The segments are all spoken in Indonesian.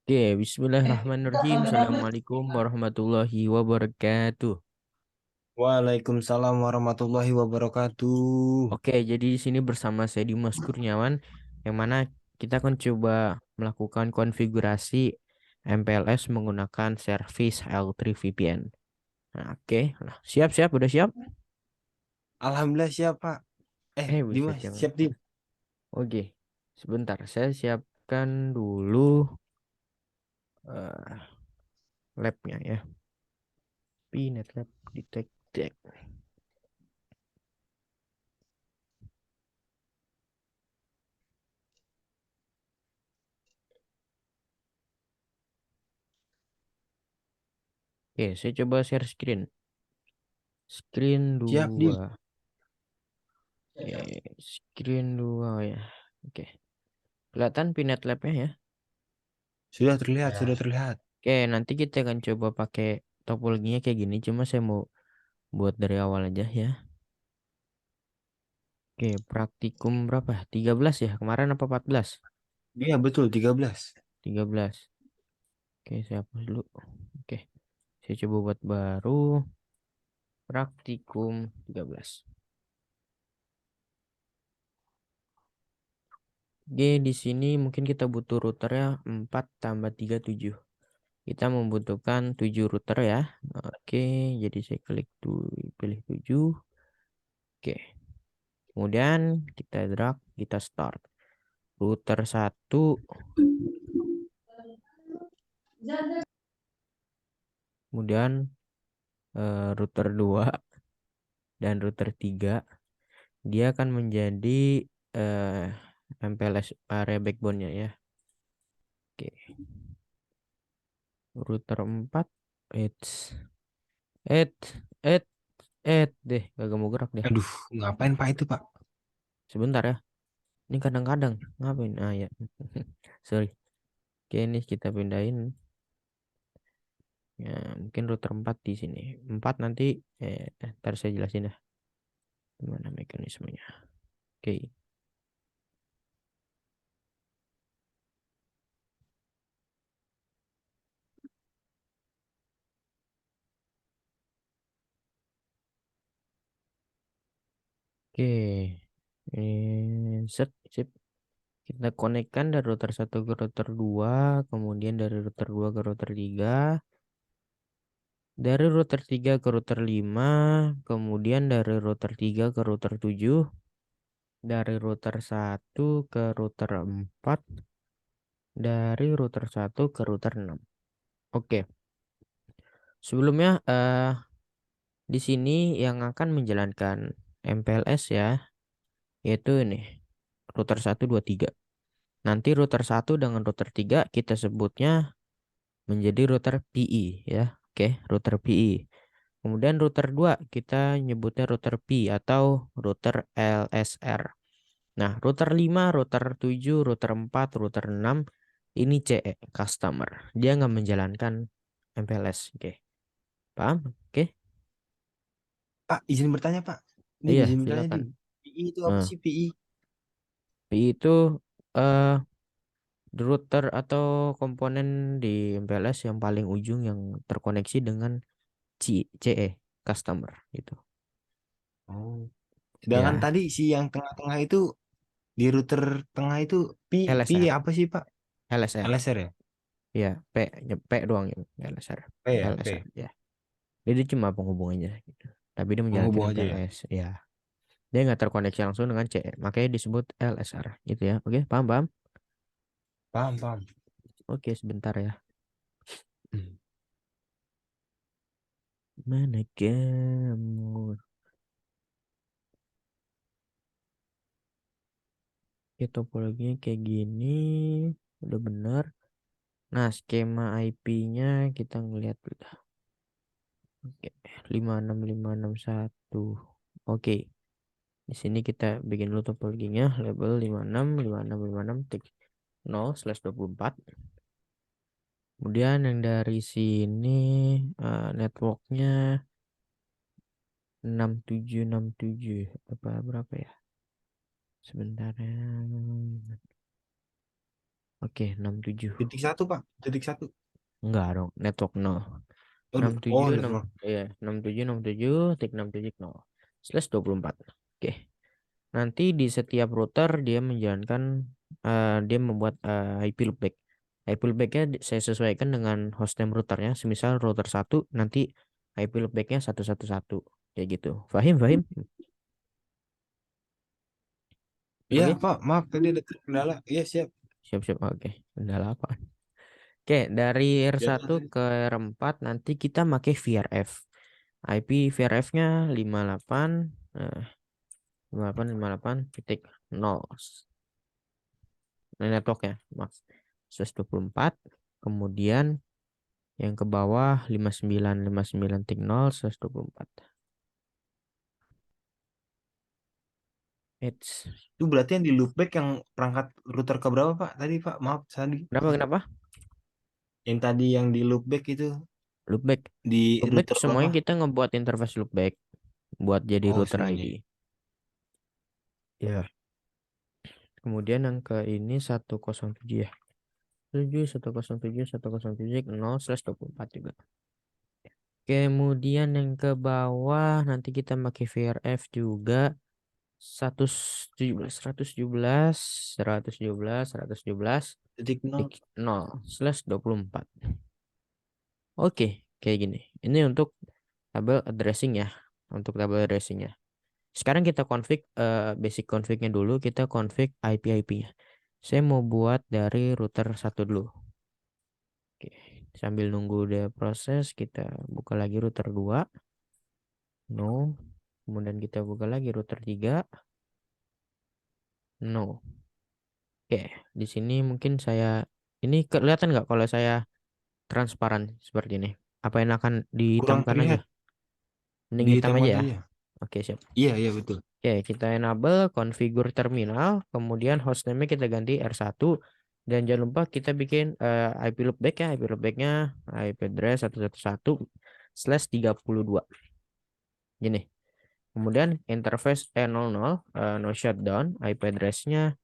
Oke, bismillahirrahmanirrahim. Assalamualaikum warahmatullahi wabarakatuh. Waalaikumsalam warahmatullahi wabarakatuh. Oke, jadi di sini bersama saya Dimas Kurniawan, yang mana kita akan coba melakukan konfigurasi MPLS menggunakan service L3 VPN. Nah, oke, nah, siap-siap, udah siap? Alhamdulillah siap, Pak. Buset, Dimas, jangan. siap, Dim. Oke, sebentar, saya siapkan dulu eh, labnya ya. Pinet lab detect. Oke, saya coba share screen. Screen Siap, Dim. 2. Oke, screen 2 ya. Oke, kelihatan Pinet Lab-nya ya. Sudah terlihat, sudah terlihat. Oke, nanti kita akan coba pakai topologinya kayak gini. Cuma saya mau buat dari awal aja ya. Oke, praktikum berapa? 13 ya? Kemarin apa 14? Iya, betul, 13. 13. Oke, saya hapus dulu. Oke, saya coba buat baru. Praktikum 13. Oke, di sini mungkin kita butuh routernya 4 tambah 3 7. Kita membutuhkan 7 router ya. Oke, jadi saya klik tuh, pilih 7. Oke, kemudian kita drag, kita start. Router satu, kemudian router 2 dan router 3. Dia akan menjadi MPLS area backbone-nya ya. Oke, router 4, it's, it, it, deh, gak mau gerak deh. Aduh, ngapain, Pak, itu, Pak? Sebentar ya. Ini kadang-kadang ngapain? Ah ya, sorry. Oke, ini kita pindahin. Ya, mungkin router 4 di sini. 4 nanti, ntar saya jelasin dah gimana mekanismenya. Oke. Oke. Set, sip. Kita konekkan dari router satu ke router 2, kemudian dari router 2 ke router 3, dari router 3 ke router 5, kemudian dari router 3 ke router 7, dari router satu ke router 4, dari router satu ke router 6. Oke. Sebelumnya di sini yang akan menjalankan MPLS ya, yaitu ini router 1 2 3. Nanti router satu dengan router 3 kita sebutnya menjadi router PI ya. Oke, router PI. Kemudian router 2 kita nyebutnya router P atau router LSR. Nah, router 5, router 7, router 4, router 6 ini CE customer. Dia nggak menjalankan MPLS. Oke, paham? Oke. Pak, izin bertanya, Pak. Dim, Iya, izin bertanya, silakan. Dim. PI itu apa Nah, sih, PI? PI itu eh router atau komponen di MPLS yang paling ujung yang terkoneksi dengan CE customer gitu. Oh. Sedangkan Ya, tadi si yang tengah-tengah itu, di router tengah itu, Pi LSR, apa sih, Pak? LSR. LSR ya? Ya, P doang ya, LSR. P ya, LSR P. ya. Jadi cuma penghubung aja gitu. Tapi dia menjalankan Penghubung aja ya? MPLS ya. Dia nggak terkoneksi langsung dengan CE, makanya disebut LSR gitu ya. Oke, paham paham? Paham, paham. Oke, sebentar ya. Mana kamu? Oke, topologinya kayak gini. Udah bener. Nah, skema IP-nya kita ngeliat dulu. Oke, 56561. Oke, di sini kita bikin dulu topologinya. Label 565656 tik 0/24. Kemudian yang dari sini networknya 6767. Apa berapa ya? Sebentar ya. Oke, 67. Titik satu Pak, titik satu. Enggak dong, network 0. Aduh, 67, oh 6, network. ya, 67, 67, tik 67, 0. Slash 24. Oke. Nanti di setiap router dia menjalankan, dia membuat IP loopback. IP loopbacknya saya sesuaikan dengan hostname routernya. Semisal router 1, nanti IP loopbacknya 111. Kayak gitu. Fahim, Fahim? Iya Oke? Pak, maaf tadi ada kendala. Iya siap. Siap-siap. Oke. Kendala apa? Oke, dari Kendala R1 tadi. ke R4 nanti kita pakai VRF. IP VRF-nya 58, eh, 58, 58,0. Nah, networknya, maaf. 124. Kemudian yang ke bawah 59, 59,0, 124. It's Itu berarti yang di loopback yang perangkat router ke berapa Pak? Tadi Pak, maaf tadi. kenapa kenapa? Yang tadi yang di loopback itu Loopback. di Loopback router berapa? semuanya kita ngebuat interface loopback buat jadi Oh router semuanya. ID. Ya. Kemudian yang ke ini 107 ya. 7, 107, 107, 0/24 juga. Kemudian yang ke bawah nanti kita pakai VRF juga 117, 117, 117, 117, Titik nol. 0/24. Oke, kayak gini. Ini untuk tabel addressing ya. Untuk tabel addressingnya. Sekarang kita config basic config-nya dulu. Kita config IP-IP-nya. Saya mau buat dari router 1 dulu. Oke. Sambil nunggu dia proses, kita buka lagi router 2. No. Kemudian kita buka lagi router 3. No. Oke. Di sini mungkin saya... Ini kelihatan nggak kalau saya transparan seperti ini? Apa yang akan Kurang dihitamkan aja? terlihat Mending di hitam aja teman ya. saja. Oke, siap. Iya, iya betul. Oke, kita enable configure terminal, kemudian hostname-nya kita ganti R1 dan jangan lupa kita bikin IP loopback ya, IP loopback-nya IP address 111/32. Gini. Kemudian interface E00 no shutdown, IP address-nya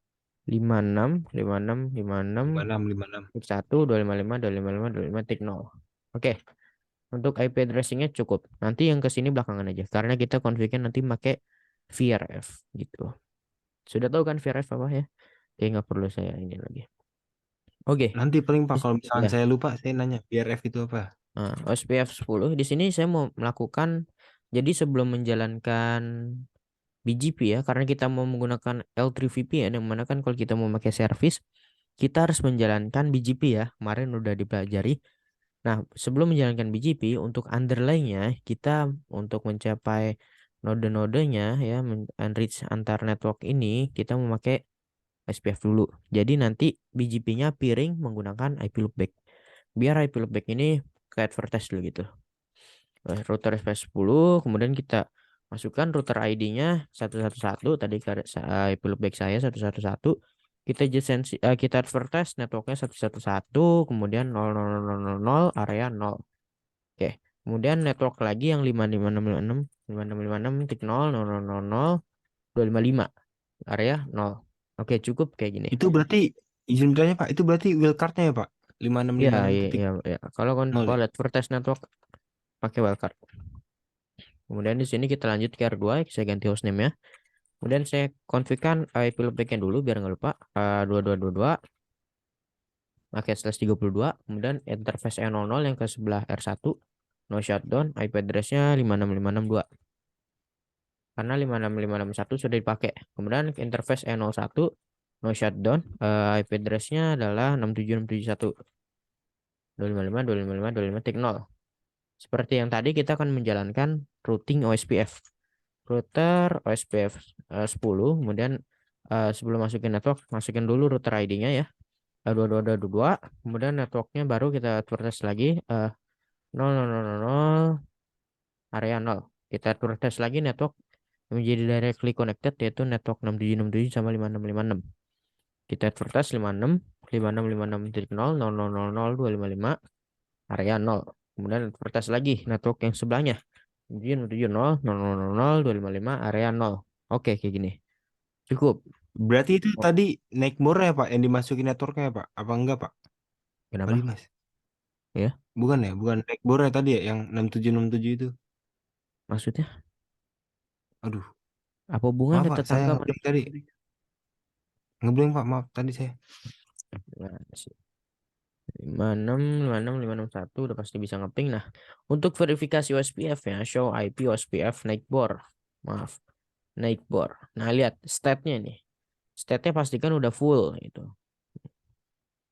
56 56 56 Lima enam lima enam. tik 1 255 255 255 tik 0. Oke, untuk IP addressing-nya cukup. Nanti yang ke sini belakangan aja karena kita config-nya nanti pakai VRF gitu. Sudah tahu kan VRF apa ya? Oke, nggak perlu saya ini lagi. Oke. Nanti paling Pak kalau misalkan Ya. saya lupa saya nanya BRF itu apa? Nah, OSPF 10 di sini saya mau melakukan jadi sebelum menjalankan BGP ya karena kita mau menggunakan L3 VPN yang mana kan kalau kita mau pakai service kita harus menjalankan BGP ya. Kemarin udah dipelajari. Nah, sebelum menjalankan BGP untuk underlying-nya kita untuk mencapai node-nodenya ya enrich antar network ini kita memakai SPF dulu. Jadi nanti BGP-nya peering menggunakan IP loopback. Biar IP loopback ini ke advertise dulu gitu. Router SPF 10, kemudian kita masukkan router ID-nya 111 tadi ke IP loopback saya 111. Kita advertise networknya 111, kemudian 00000 area 0. Oke. Kemudian network lagi yang 55656 5656 tik 0 000 255 area 0. Oke, cukup kayak gini. Itu berarti izin bertanya Pak, itu berarti wildcard-nya ya Pak? Lima enam Ya, lima enam ya, titik ya, ya. Kalau nol ya? kalau advertise network pakai wildcard. Kemudian di sini kita lanjut ke R2, saya ganti hostname ya. Kemudian saya konfigurkan IP loopback-nya dulu biar nggak lupa. 2222 pakai /32. Kemudian interface E00 yang ke sebelah R1 no shutdown, IP address-nya 56562. Karena 56561 sudah dipakai. Kemudian interface E01 no shutdown, IP address-nya adalah 67671. 255 255 255 tik 0. Seperti yang tadi kita akan menjalankan routing OSPF. Router OSPF 10, kemudian sebelum masukin network, masukin dulu router ID-nya ya. 2222, kemudian networknya baru kita advertise lagi 0000 area 0. Kita advertise lagi network yang menjadi directly connected yaitu network 6767 sama 5656. Kita advertise 56 5656.0 area 0. Kemudian advertise lagi network yang sebelahnya 770 000 255 area 0. Oke, kayak gini. Cukup. Berarti itu Oh, tadi naik ya Pak, yang dimasukin networknya Pak? Apa enggak Pak? Pak kenapa? Dimas? Ya, Bukan ya, bukan naik ya tadi ya, yang 6767 itu. maksudnya Aduh, apa hubungannya maaf Pak, saya tetangga ngeblank tadi. Ngeblank Pak, maaf tadi saya. mana sih? 56, 56, 561 udah pasti bisa ngeping. Nah, untuk verifikasi OSPF ya, show IP OSPF naik bor. Maaf, naik bor. Nah, lihat statnya nih. Statnya pastikan udah full itu.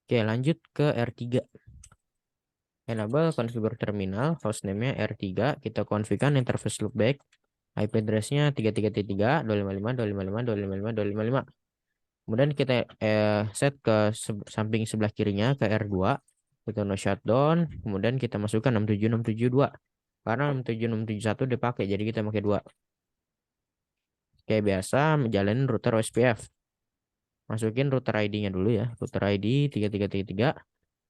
Oke, lanjut ke R3. Enable configure terminal, hostname-nya R3. Kita configure interface loopback. IP address-nya 3333.255.255.255.255. Kemudian kita set ke samping sebelah kirinya ke R2. Kita no shutdown. Kemudian kita masukkan 67672. Karena 67671 dipakai, jadi kita pakai 2. Kayak biasa, menjalani router OSPF. Masukin router ID-nya dulu ya. Router ID 3333.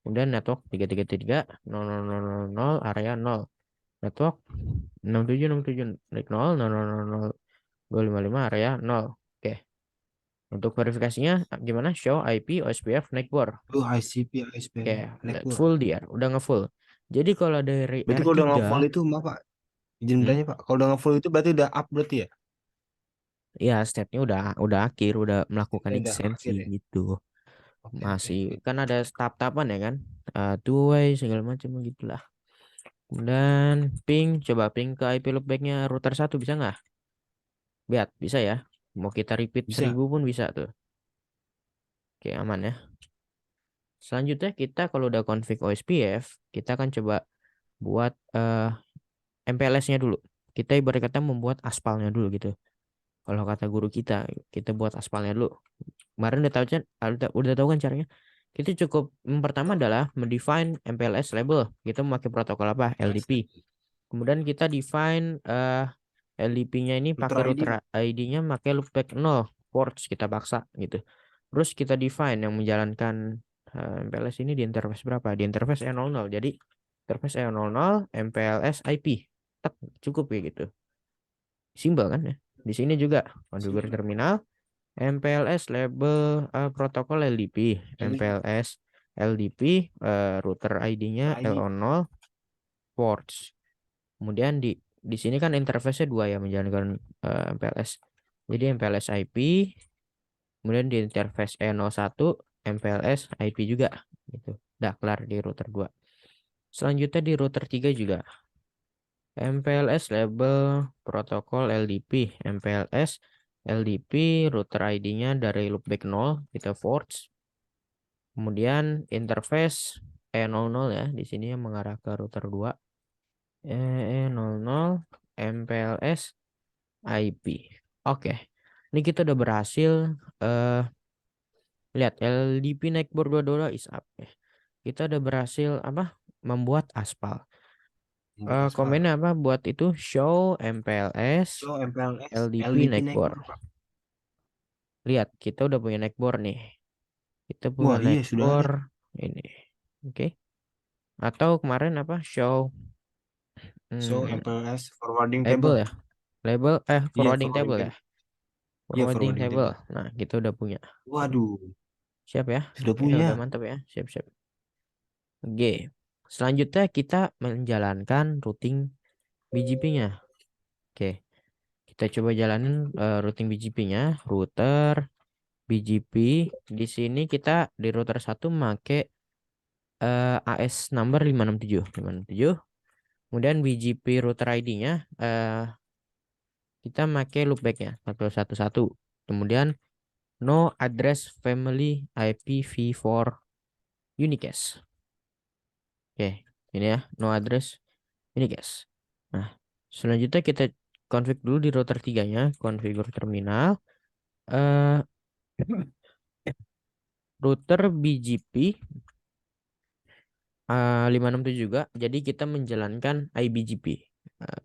Kemudian network 3333.000.000 area 0. Network 6767.0.000.255 area 0. Oke. Untuk verifikasinya gimana? Show IP OSPF network. Tuh ICP, ISPN, Oke, network. full dia, udah ngefull. Jadi kalau dari Berarti kalau udah R3, nge-full itu, maaf Pak, izin hmm, bertanya Pak, kalau udah nge-full itu berarti udah up berarti ya? ya stepnya udah akhir, udah melakukan Stepnya udah ekstensi akhir ya? gitu. Oke, oke, Masih oke. kan ada tahap-tahapan ya kan, two way segala macam gitulah. Kemudian ping, coba ping ke IP loopbacknya router 1 bisa nggak? Lihat, bisa ya. Mau kita repeat Bisa. 1000 pun bisa tuh. Oke, aman ya. Selanjutnya kita kalau udah config OSPF, kita akan coba buat MPLS-nya dulu. Kita ibarat kata membuat aspalnya dulu gitu. Kalau kata guru kita buat aspalnya dulu. Kemarin udah tahu kan, udah tahu kan caranya. Kita cukup pertama adalah mendefine MPLS label. Kita memakai protokol apa? LDP. Kemudian kita define LDP-nya ini pakai Router router ID. ID-nya pakai loopback 0 ports kita paksa gitu. Terus kita define yang menjalankan MPLS ini di interface berapa? Di interface E00. Jadi interface E00 MPLS IP. Tak, cukup ya gitu. Simpel kan ya. Di sini juga configure Simple. terminal MPLS label protokol LDP, LD. MPLS LDP router ID-nya Router ID. L00 ports. Kemudian di sini kan interface-nya dua ya menjalankan MPLS. Jadi MPLS IP, kemudian di interface E01 MPLS IP juga gitu. Udah kelar di router 2. Selanjutnya di router 3 juga MPLS label protokol LDP, MPLS LDP router ID-nya dari loopback 0 kita force. Kemudian interface E00 ya, di sini yang mengarah ke router 2. E00 MPLS IP. Oke. Ini kita udah berhasil eh lihat LDP naik berdua-dua is up ya. Kita udah berhasil apa? Membuat aspal. Buat aspal. Komennya apa buat itu show MPLS So MPLS, LDP LDP naik naik bor. Pak. Lihat, kita udah punya naik bor nih. Kita punya Wah iya naik sudah bor ada. ini. Oke. Atau kemarin apa? Show So hmm, MPLS forwarding label table. ya. Label Iya forwarding forwarding table ya. table. Iya Forwarding forwarding table. table. Nah, kita udah punya. Oke. Waduh, Siap ya. sudah Oke, punya. udah mantap ya. Siap-siap. Oke. Selanjutnya kita menjalankan routing BGP-nya. Oke. Kita coba jalanin routing BGP-nya. Router BGP. Di sini kita di router satu make AS number 567. 567. Kemudian BGP router ID-nya kita make loopback-nya 111. Kemudian no address family IPv4 unicast. Oke, ini ya, no address unicast. Nah, selanjutnya kita config dulu di router 3-nya, configure terminal. Eh router BGP 567 juga. Jadi kita menjalankan IBGP.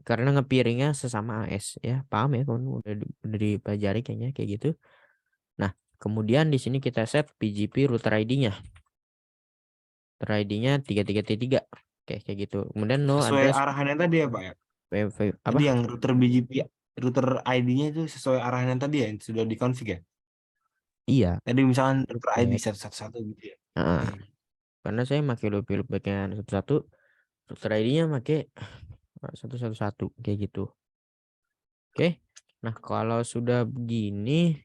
Karena ngepiringnya sesama AS ya. Paham ya kamu udah dipelajari kayaknya kayak gitu. Nah, kemudian di sini kita set BGP router ID-nya. Router ID-nya 3333. Oke, kayak gitu. Kemudian no Sesuai address arahannya tadi ya Pak ya. apa? Tadi yang router BGP, router ID-nya itu sesuai arahan yang tadi ya, yang sudah dikonfig ya. Iya. Tadi misalkan router ID Back. 111 gitu ya. Nah, Iya. karena saya pakai loopback-nya satu-satu, router ID-nya pakai 111 kayak gitu. Oke. Nah, kalau sudah begini,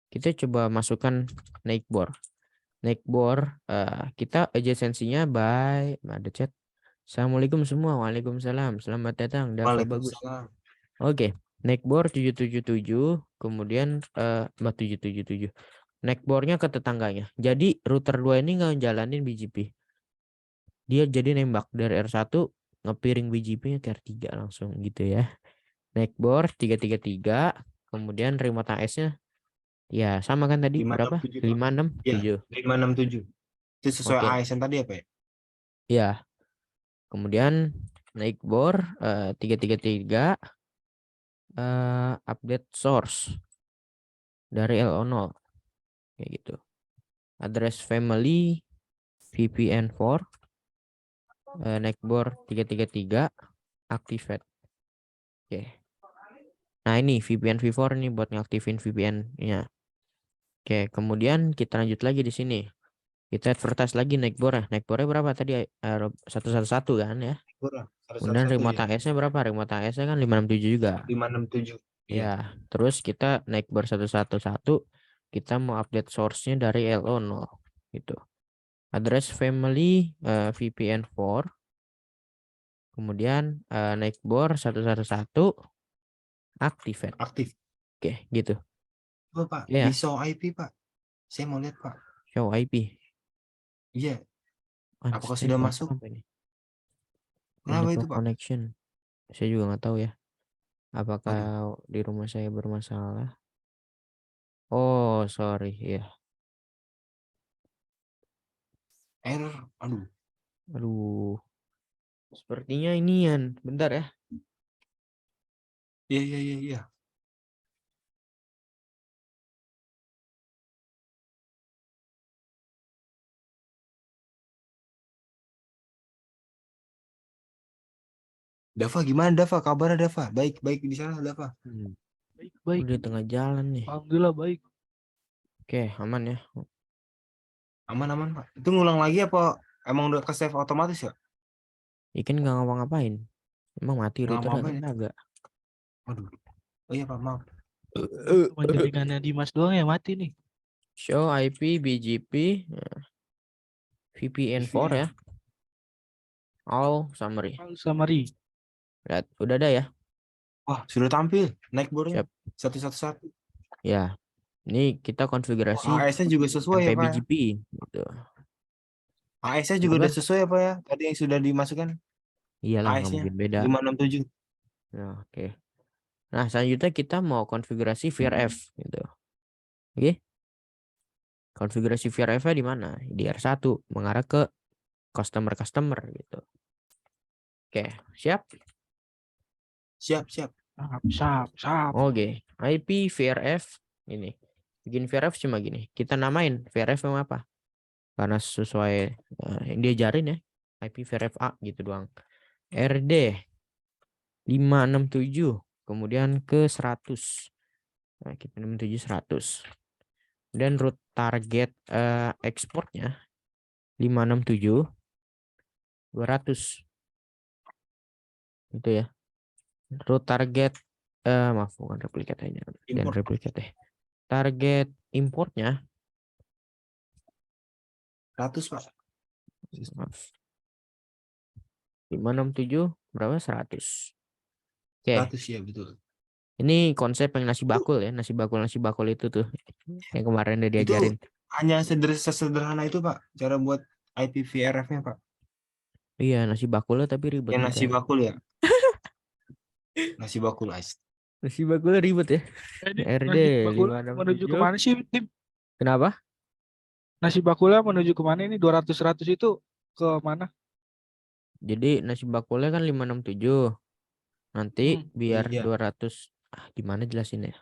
kita coba masukkan Neighbor. Neighbor, kita adjacency-nya by ada chat. Assalamualaikum semua. Waalaikumsalam. Selamat datang. Dava bagus. Waalaikumsalam. Oke. Neckboard 777, kemudian 777. Neckboardnya ke tetangganya. Jadi router 2 ini nggak jalanin BGP. Dia jadi nembak dari R1 ngepiring BGP-nya ke R3 langsung gitu ya. Neckboard 333, kemudian remote AS-nya ya sama kan tadi berapa? 567 Pak. Ya, 567. 567. Itu sesuai Oke. ASN tadi apa ya? Ya, kemudian neckboard 333 update source dari LO0 kayak gitu. Address family VPN4 neckboard 333 activate. Oke. Nah, ini VPN V4 ini buat ngaktifin VPN-nya. Oke, kemudian kita lanjut lagi di sini. Kita advertise lagi neckboard. Neckboardnya berapa tadi? 111 kan ya. Kurang. Kemudian 111 remote ya. AS-nya berapa? Remote AS-nya kan 567 juga. 567. Ya, Iya. terus kita neckboard 111, kita mau update source-nya dari LO0 gitu. Address family VPN4. Kemudian neckboard 111 activate. Aktif. Oke, gitu. Oh, Pak, di Ya, show IP, Pak. Saya mau lihat, Pak. show IP. Iya. Apakah sudah Unstable masuk? apa ini? Kenapa itu, Network Pak? connection. Saya juga nggak tahu ya. Apakah Waduh. di rumah saya bermasalah? Oh, sorry ya. Error. Aduh. Aduh, sepertinya inian. Bentar ya. Iya, iya, iya, iya. Dava gimana, Dava? Kabarnya, Dava? Baik, baik di sana, Dava. Hmm. Baik, baik. Udah tengah jalan nih. Alhamdulillah baik. Oke, aman ya. Aman, aman, Pak. Itu ngulang lagi apa emang udah ke save otomatis ya? Ikan nggak ngapa-ngapain. Emang mati Nggak router apa-apa kan ya? agak. Waduh. Oh iya, Pak, maaf. Cuma jaringannya Dimas doang ya mati nih. Show IP BGP VPN4 ya. All summary. Al Samari. Lihat, udah ada ya. Wah, sudah tampil. Naik bornya. Siap. 111. Ya, ini kita konfigurasi AS-nya juga sesuai ya, Pak, ya? MPBGP gitu. AS-nya juga udah Kenapa? sesuai ya, Pak, ya? Tadi yang sudah dimasukkan Iyalah, nggak AS-nya mungkin beda. 567. Nah, oke. Nah, selanjutnya kita mau konfigurasi VRF gitu. Oke. Konfigurasi VRF-nya di mana? Di R1 mengarah ke customer gitu. Oke, siap? Siap, siap. Sap. Oke, IP VRF ini. Bikin VRF cuma gini. Kita namain VRF yang apa? Karena sesuai yang diajarin ya. IP VRF A gitu doang. RD 567, kemudian ke 100. Nah, kita 567 100. Dan root target ekspornya 567 200. Itu ya. Root target maaf bukan replikat aja. Dan Import. replikat deh. Target importnya 100, Pak. maaf 567 berapa 100. Oke, 100 ya, betul. ini konsep yang nasi bakul ya, nasi bakul itu tuh yang kemarin udah Itu diajarin. hanya sesederhana itu, Pak, cara buat IPVRF-nya, Pak. Iya, nasi bakulnya tapi ribet Yang juga. nasi bakul ya. Nasi bakul ice. Nasi bakulnya ribet ya. Jadi RD nasi bakula menuju 567. kemana sih, Tim? Kenapa? Nasi bakula menuju kemana ini? 200-100 itu ke mana? Jadi nasi bakulnya kan 567. Nanti biar Iya. 200. Gimana jelasin ya?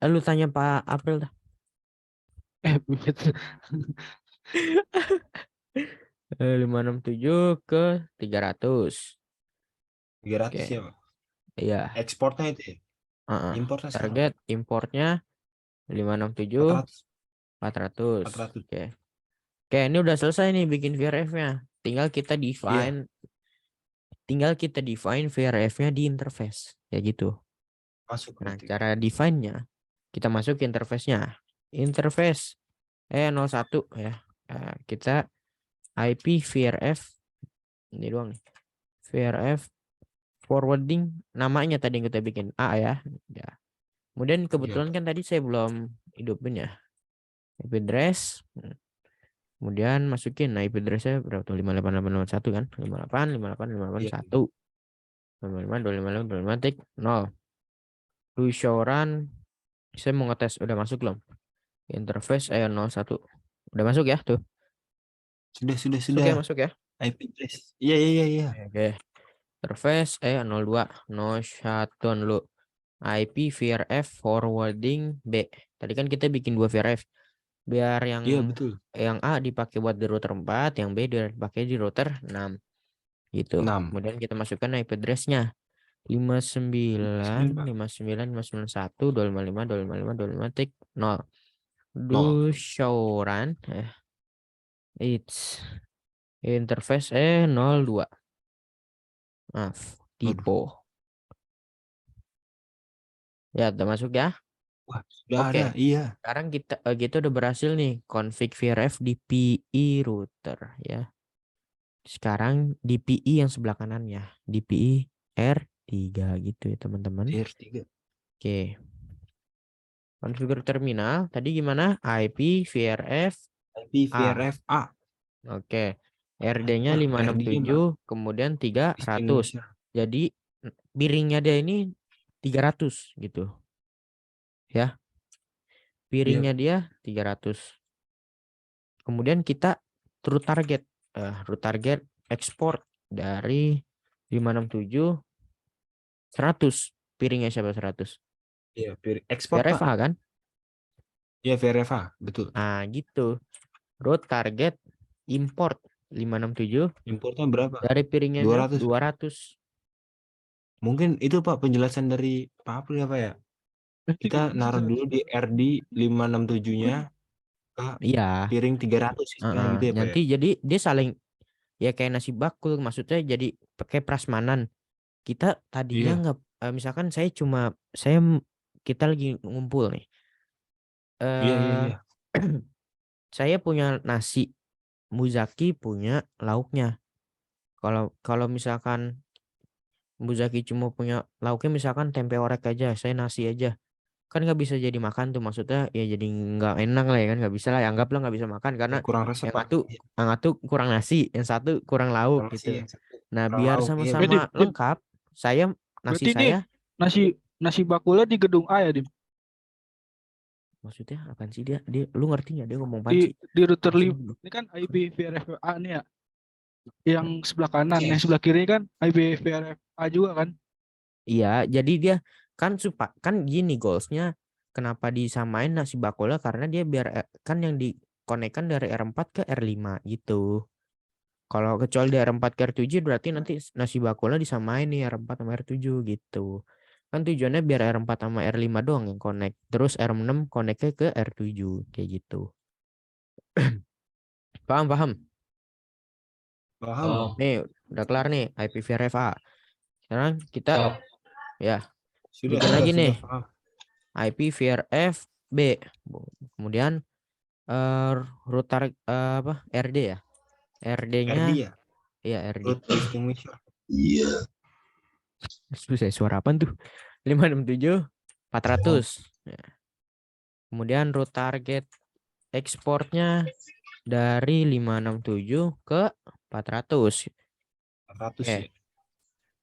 Lu tanya Pak April dah. Begitu. 567 ke 300. 300 Oke. ya, Pak. Iya. Ekspornya itu ya. Importnya sama. Target importnya 567 400. 400. 400. Oke, ini udah selesai nih bikin VRF-nya. Tinggal kita define VRF-nya di interface. Ya gitu. Masuk Nah, berarti. cara define-nya kita masuk ke interface-nya. Interface 01 ya. Kita IP VRF ini doang nih. VRF forwarding namanya tadi yang kita bikin A ya. Ya. Kemudian kebetulan kan tadi saya belum hidupin ya. IP address. Kemudian masukin IP address-nya berapa tuh? 58881 kan? 58 255 Do show run. Saya mau ngetes udah masuk belum? Interface 01. Udah masuk ya tuh. Sudah. Masuk ya. IP address. Iya. Oke. Interface 02. No shutdown dulu. IP VRF forwarding B. Tadi kan kita bikin 2 VRF. Biar yang Iya, betul. yang A dipakai buat di router 4, yang B dipakai di router 6. Gitu. 6. Kemudian kita masukkan IP address-nya. 59.591.255.255.0. Do show run. It's interface 02. Maaf, typo. Ya, udah masuk ya. Wah, sudah Oke. ada. Iya. Sekarang kita udah berhasil nih config VRF di PI router ya. Sekarang di PI yang sebelah kanannya, di PI R3 gitu ya, teman-teman. R3. Oke. Konfigur terminal tadi gimana? IP VRF A. Oke. RD-nya 567, kemudian 300. Jadi piringnya dia ini 300 gitu. Ya. Piringnya dia 300. Kemudian kita root target ekspor dari 567 100. Piringnya siapa 100? Iya, ekspor VRFA Pak. kan? Iya, VRFA, betul. Nah, gitu. Root target import 567 Importnya berapa? dari piringnya 200. Mungkin itu Pak penjelasan dari Pak April apa ya? Kita naruh dulu di RD 567-nya ke Iya. piring 300 istilahnya gitu ya Pak ya. Nanti jadi dia saling ya kayak nasi bakul, maksudnya jadi pakai prasmanan. Kita tadinya nggak misalkan kita lagi ngumpul nih. Iya. Saya punya nasi, Muzaki punya lauknya. Kalau misalkan Muzaki cuma punya lauknya misalkan tempe orek aja, saya nasi aja. Kan nggak bisa jadi makan tuh, maksudnya ya jadi nggak enak lah ya kan, nggak bisa lah, anggaplah nggak bisa makan karena Kurang resep Pak. yang satu kurang nasi, yang satu kurang lauk gitu. Nah, biar sama-sama lengkap, berarti ini nasi bakulnya di gedung A ya, Dim? Maksudnya apaan sih dia lu ngerti nggak dia ngomong apaan sih? Di router 5 ini kan IP VRFA nih ya. Yang sebelah kanan, yang sebelah kiri kan IP VRFA juga kan? Iya, jadi dia kan gini goalsnya, kenapa disamain nasi bakulnya, karena dia biar kan yang dikonekkan dari R4 ke R5 gitu. Kalau kecuali dari R4 ke R7 berarti nanti nasi bakulnya disamain nih R4 sama R7 gitu. Kan tujuannya biar R4 sama R5 doang yang connect. Terus R6 connect ke R7 kayak gitu. Paham? Nih, udah kelar nih IPv4. Sekarang kita bikin lagi nih IPv4 B. Kemudian router RD ya. RD-nya RD. Iya. Susah suara apa tuh? 567 400. Ya. Kemudian root target ekspornya dari 567 ke 400. Ya.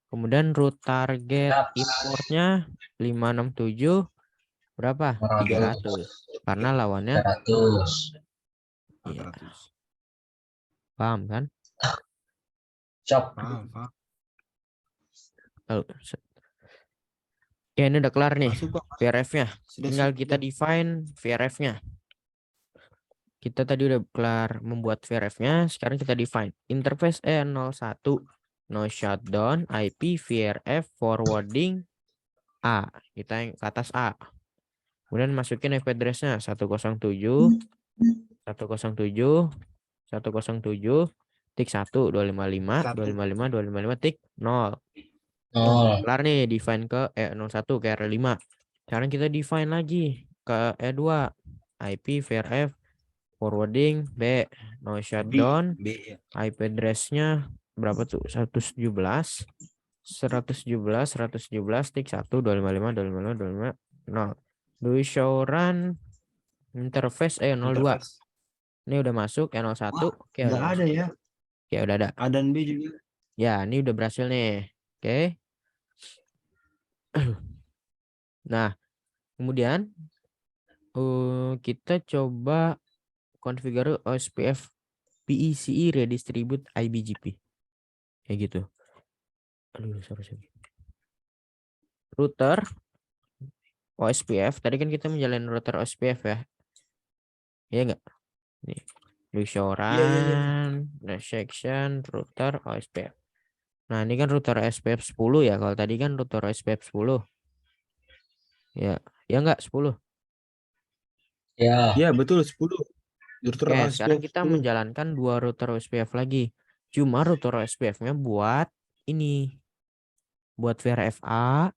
Kemudian root target importnya 567 berapa? 300. Karena lawannya 400. Iya. Paham kan? Paham. Ya, ini udah kelar nih VRF-nya. Tinggal kita sudah. define VRF-nya. Kita tadi udah kelar membuat VRF-nya. Sekarang kita define interface 01 no shutdown IP VRF forwarding A. Kita yang ke atas A. Kemudian masukin IP address-nya 107 107 107 tik 1 255 255 255 tik 0. Kelar nih define ke E01 ke R5. Sekarang kita define lagi ke E2. IP VRF forwarding B, no shutdown. B ya. IP address-nya berapa tuh? 117 tik 1 255 255 255 0. Do show run interface E02. Interface. Ini udah masuk E01. Wah, Oke, nggak udah ada masuk. ya. Oke, udah ada. A dan B juga. Ya, ini udah berhasil nih. Oke. Nah, kemudian kita coba configure OSPF PECE redistribute IBGP. Kayak gitu. Aduh, sorry. Router OSPF. Tadi kan kita menjalin router OSPF ya. Iya enggak? Nih. Leuchoran, section, router OSPF. Nah, ini kan router OSPF 10 ya. Kalau tadi kan router OSPF 10. Ya, ya enggak 10. Ya. Ya, betul 10. Router Oke, OSPF sekarang kita 10. menjalankan 2 router OSPF lagi. Cuma router OSPF-nya buat ini. Buat VRFA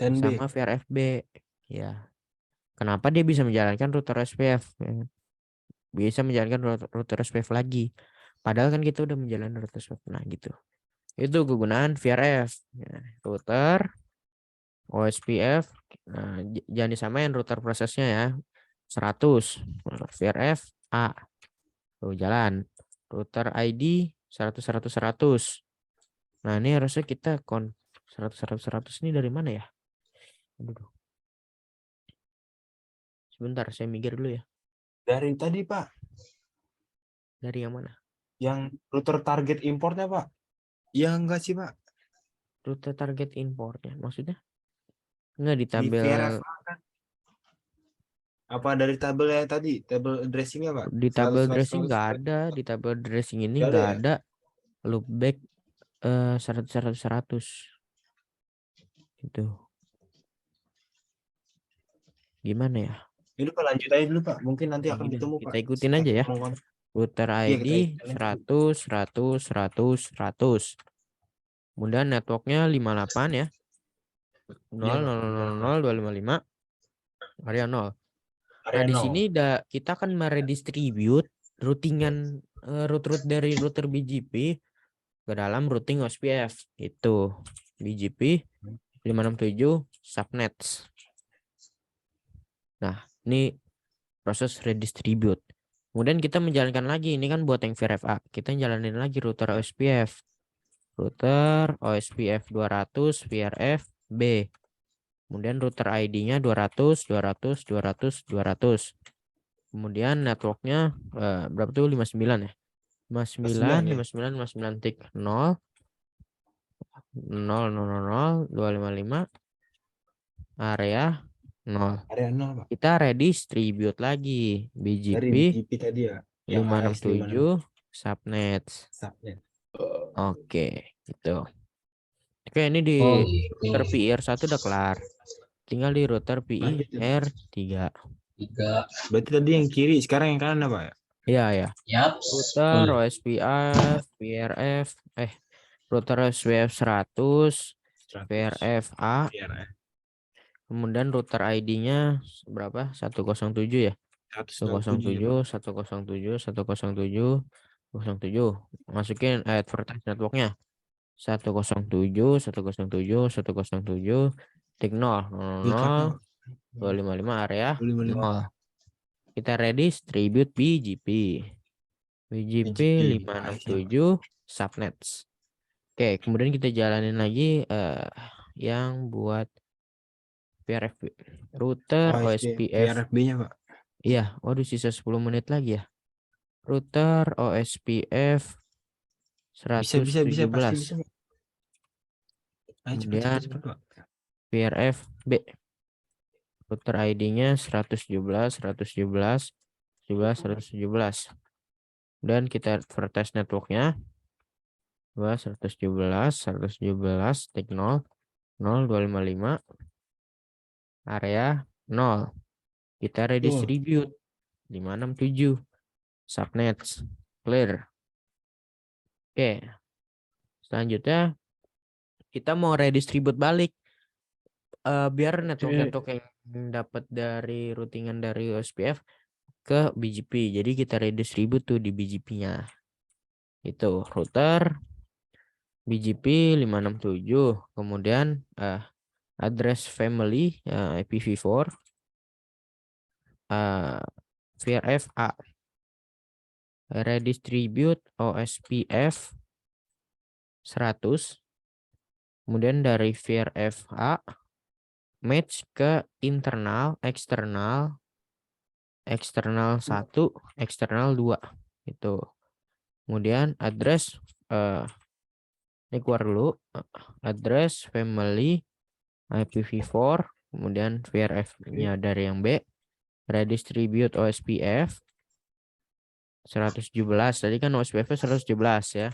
dan B. sama VRFB. Ya. Kenapa dia bisa menjalankan router OSPF? Ya. Bisa menjalankan router OSPF lagi. Padahal kan kita udah menjalankan router OSPF. Nah, gitu. Itu kegunaan VRF. Ya, router OSPF. Nah, jangan disamain router prosesnya ya. 100. VRF A. Tuh, jalan. Router ID 100 100 100. Nah, ini harusnya kita 100 100 100 ini dari mana ya? Aduh. Sebentar, saya mikir dulu ya. Dari tadi, Pak. Dari yang mana? Yang router target importnya, Pak. Ya enggak sih, Pak. Rute target importnya. Maksudnya? Enggak di Di tabel. VRFA kan. Apa dari tabel ya tadi? Tabel addressing-nya, Pak? Di tabel 100, dressing 100, nggak ada. Di tabel dressing ini Nggak ada nggak ya? ada loopback 100 100 100. Gitu. Gimana ya? Ini Pak, lanjut aja dulu, Pak. Mungkin nanti akan Gini, ketemu, Pak. kita ikutin aja ya. Router Iya, ID kita 100 100 100 100. Kemudian networknya 58 ya. 0 0 0 0 255 area 0. Nah, di sini kita akan meredistribute routingan route dari router BGP ke dalam routing OSPF. Itu BGP 567 subnets. Nah, ini proses redistribute. Kemudian kita menjalankan lagi. Ini kan buat yang VRFA. Kita jalanin lagi router OSPF. Router OSPF 200 VRF B. Kemudian router ID-nya 200, 200, 200, 200. Kemudian networknya berapa tuh? 59 ya? 59, 59, 59 tik 0, 0, 0, 0, 255, area 0. Area 0, Pak. Kita redistribute lagi. Dari BGP BGP tadi ya. Yang AS 567 subnets. subnet. Oke, gitu. Oke, ini di Oh, gitu. router PIR1 udah kelar. Tinggal di router PIR3. 3. Berarti tadi yang kiri, sekarang yang kanan apa ya? Iya, ya. Yap. Router OSPF, VRF, router OSPF 100, VRF A. Kemudian router ID-nya berapa? 107 ya? 107, 107, 107, 107. Masukin advertise networknya. 107, 107, 107, tik 0, 0, 255 area 0. Kita redistribute BGP. BGP 567 subnets. Oke, kemudian kita jalanin lagi yang buat VRF router OSPF. VRFB-nya, Pak. Iya, waduh sisa 10 menit lagi ya. Router OSPF 117. Bisa, pasti bisa, Pak. Ayo, Kemudian cepet, Pak. VRF B. Router ID-nya 117, 117, 117, 117. Dan kita advertise networknya 117, 117, tik 0, 0, 255, area 0. Kita redistribute 567 subnets clear. Oke. Selanjutnya kita mau redistribute balik biar network-network yang dapat dari routingan dari OSPF ke BGP. Jadi kita redistribute tuh di BGP-nya. Itu router BGP 567, kemudian address family IPv4 VRF-A redistribute OSPF 100, kemudian dari VRF-A match ke internal, eksternal 1, eksternal 2 itu. Kemudian address ini keluar dulu, address family IPv4, kemudian VRF-nya dari yang B, redistribute OSPF 117, tadi kan OSPF 117 ya.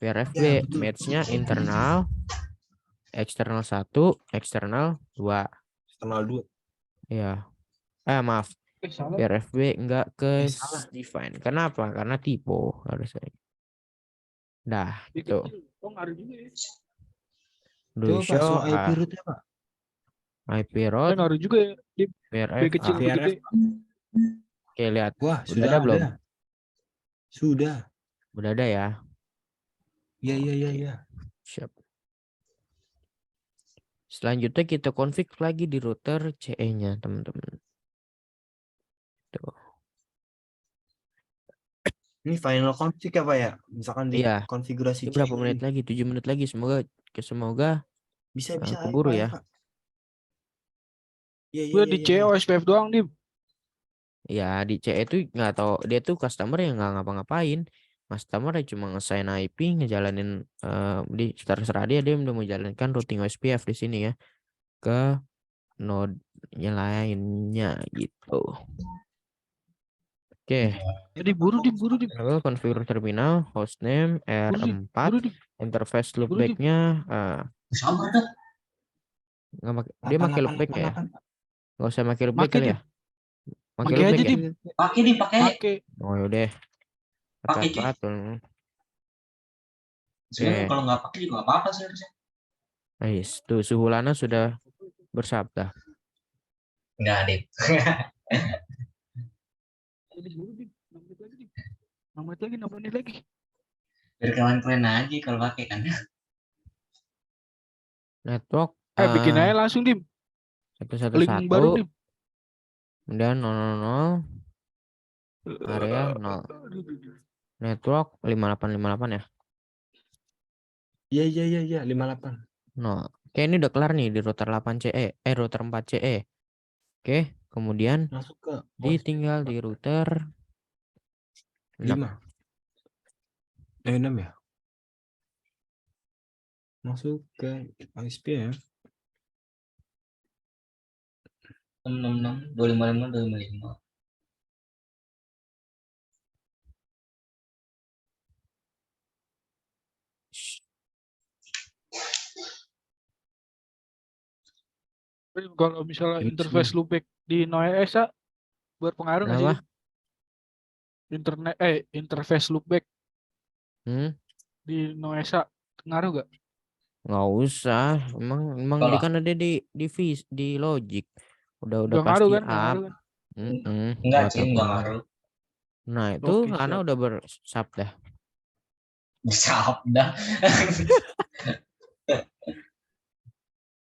VRF B match-nya internal, eksternal 1, eksternal 2. Eksternal 2. Ya. Maaf. Salah. VRFB enggak ke salah. define. Kenapa? Karena typo harusnya. Nah, itu. Oh, ngaruh juga ya. Do Coba Pak, show so IP root-nya Pak. IP root Ngaruh juga ya. Di VRF. kecil, B gede. Oke, lihat. Wah, Udah sudah ada belum? Sudah. Udah ada ya. Iya. Siap. Selanjutnya kita config lagi di router CE-nya, teman-teman. Tuh. Ini final config ya Pak ya? Misalkan di Iya. konfigurasi Ini berapa CE menit ini. lagi? 7 menit lagi. Semoga Bisa keburu Pak, ya. Pak. Iya. Gue di C OSPF doang, Dim. Ya di CE itu nggak tahu, dia tuh customer yang nggak ngapa-ngapain. Customer cuma nge-sign IP, ngejalanin di terserah dia udah menjalankan routing OSPF di sini ya ke node yang lainnya gitu. Oke. Jadi buru Dim. Lalu configure terminal, hostname R4, interface loopback-nya Sama dah. dia pakai loopback nggak ya? Nggak usah pakai loopback Pakai, kali ya? Pakai Pakai aja, loopback ya? Dim. Pakai nih, pakai. Oh yaudah. Pakai, cuy. Pakai. Sebenarnya kalau nggak pakai juga nggak apa-apa sih harusnya. Nice. Tuh suhu Lana sudah bersabda. Enggak, Dim. Jadi buru Dim. 6 menit lagi. Biar kalian aja kalau pakai kan. Network Bikin aja langsung, Dim. 111, Link baru, Dim. kemudian 000 area 0. Network 5858 ya. Iya 58. 0. Oke, ini udah kelar nih di router 8 CE, router 4 CE. Oke, kemudian Masuk ke ditinggal di router 6. 6 ya. Masuk ke OSPF 666 255 255. Kalau misalnya interface loopback di Noesa berpengaruh nggak sih? Kenapa? Interface loopback Hmm? di Noesa ngaruh gak? Nggak usah. Emang Kalau- dia kan ada di logic. Udah Nggak pasti ngaruh kan? up. Enggak, Cing, enggak ngaruh. Nah, itu Oke, Lana siap. udah bersabda. Bersabda.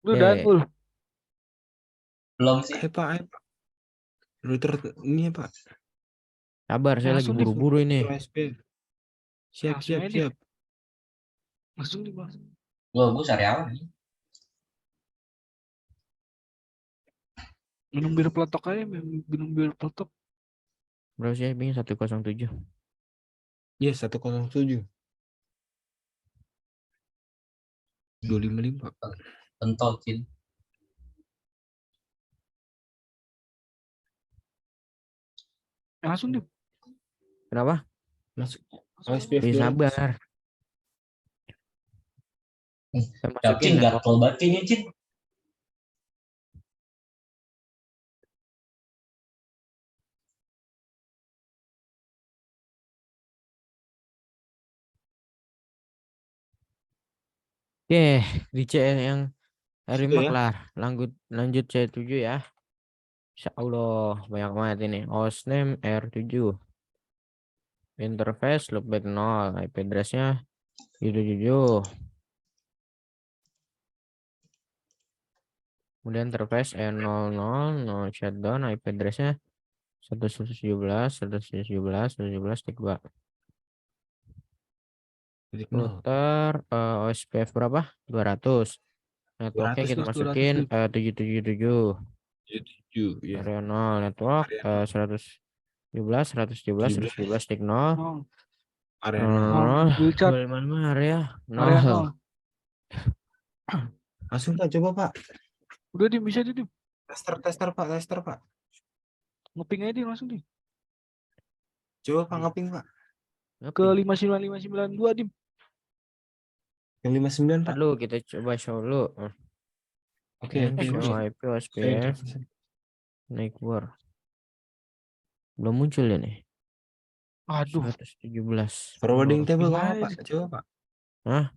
Lu dan ul. Belum sih. Pak. Router ini ya Pak. Sabar, saya lagi Langsung nih. buru-buru ini. OSPF. Siap. Langsung dibahas. Gue cari apa nih? Minum bir peletok aja, minum bir peletok. Berapa sih IP-nya 107? Iya 107. 255. Pentol, Cin. Langsung deh. Kenapa? Masuk OSPF Bisa 200. sabar. Saya Ya, masukin Cin, network. gatel banget kayaknya, Cin. Oke, di C yang Situ remark ya. lah. Lanjut C7 ya. Insya Allah banyak banget ini. Hostname R7. Interface loopback 0. IP address-nya 77. Kemudian interface E00, no shutdown, IP address-nya 117, 2. Titik nol. Router OSPF berapa? 200. Networknya 200 kita Pak. masukin 777. 77 ya. Area 0 network Area 117, 117, 117, 17. titik 0. Nol. Area 0. Nol. Wilchard. 25 area Area 0. 0. Langsung Pak, coba Pak. Udah Dim, bisa Dim. Tester Pak. Ngeping aja Dim langsung Dim. Coba Pak ngeping Pak. Ke 59592 Dim. Yang 59 Pak. Aduh, kita coba show dulu. Oke, Yang ping show dulu. IP OSPF naik war. Belum muncul ya nih. Aduh. 117. Forwarding table gimana Pak? ini? Coba Pak. Hah?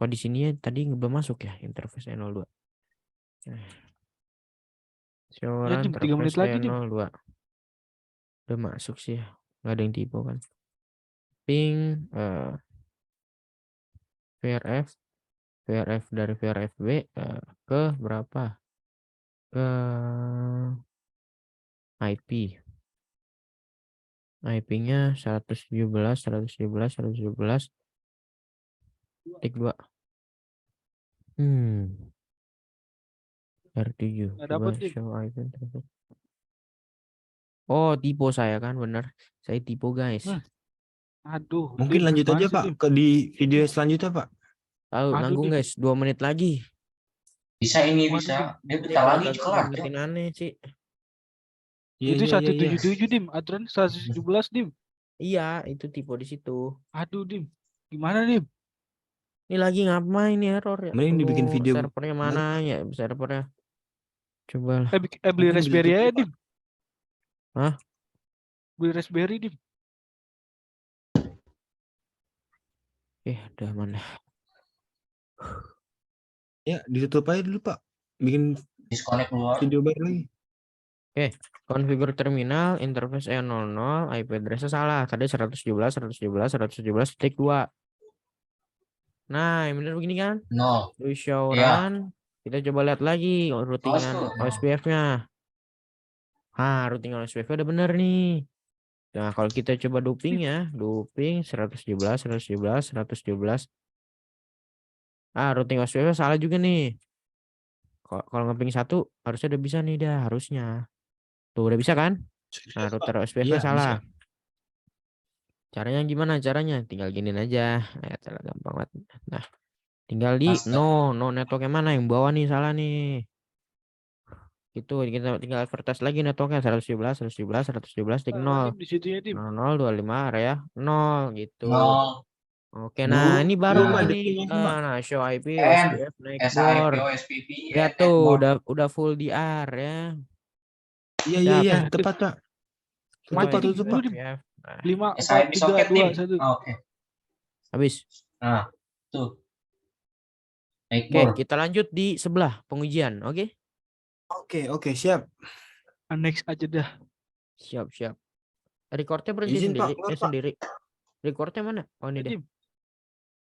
Kok di sini ya tadi belum masuk ya interface E02. Ya Showan Dim, 3 menit interface lagi Dim. E02. Udah masuk sih ya. Nggak ada yang tipu kan. Ping VRF dari VRFB ke berapa? Ke IP. IP-nya 117, tik 2. R7. Nggak Coba dapet Dim. show IP interface. Oh, tipe saya kan bener. Saya tipe guys. Aduh. Mungkin Dim, lanjut gimana aja sih, Pak Dim? ke di video selanjutnya Pak. Tahu Aduh, nanggung Dim. guys, 2 menit lagi. Bisa ini Waduh, bisa. Dia Ini bentar kalau lagi kagak kelar, Cok. makin aneh sih. Itu 177 Dim. Aturan 117 Dim. Iya, itu tipe di situ. Aduh Dim. Gimana Dim? Ini lagi ngapain ini error ya? Mending dibikin Aduh, video servernya mana ya? Servernya. Coba lah. Beli Mungkin Raspberry beli aja tutup, Dim. Hah? Beli Raspberry Dim. Udah mana? Ya, ditutup aja dulu Pak. Bikin Disconnect dulu. video baru lagi. Configure terminal, interface E00, IP address-nya salah. Tadi 117, tik 2. Nah, yang bener begini kan? No. Do show Iya. run. Kita coba lihat lagi routingan tuh. OSPF-nya. Routingan OSPF udah bener nih. Nah, kalau kita coba duping ya, duping 117. Routing OSPF salah juga nih. Kalau ngeping 1 harusnya udah bisa nih dah, harusnya. Tuh udah bisa kan? Nah, router OSPF Iya, salah. bisa. Caranya gimana? Caranya tinggal giniin aja. Cara gampang banget. Nah, tinggal di Master. no network yang mana yang bawah nih salah nih. Itu kita tinggal advertise lagi networknya 117, tik 0. Dim di situ ya Dim. 0025 area 0 gitu. No. Oke, nah ini baru Pak, begini. definisi, Pak. Nah, show IP N, OSPF naik SIP, bor. OSPP, Lihat tuh udah full DR ya. Iya, tepat Pak. Mati Tutup dulu, Pak. Dim. Ya. 5, 4, SIP 3, soket, 2, Dim. 1. Oke. Habis. Nah, tuh. Naik Oke, bor. kita lanjut di sebelah pengujian. Oke? Oke, siap. Next aja dah. Siap. Recordnya berhenti Izin, sendiri. Pak, keluar, Pak. Sendiri. Recordnya mana? Oh, ini deh. Dim.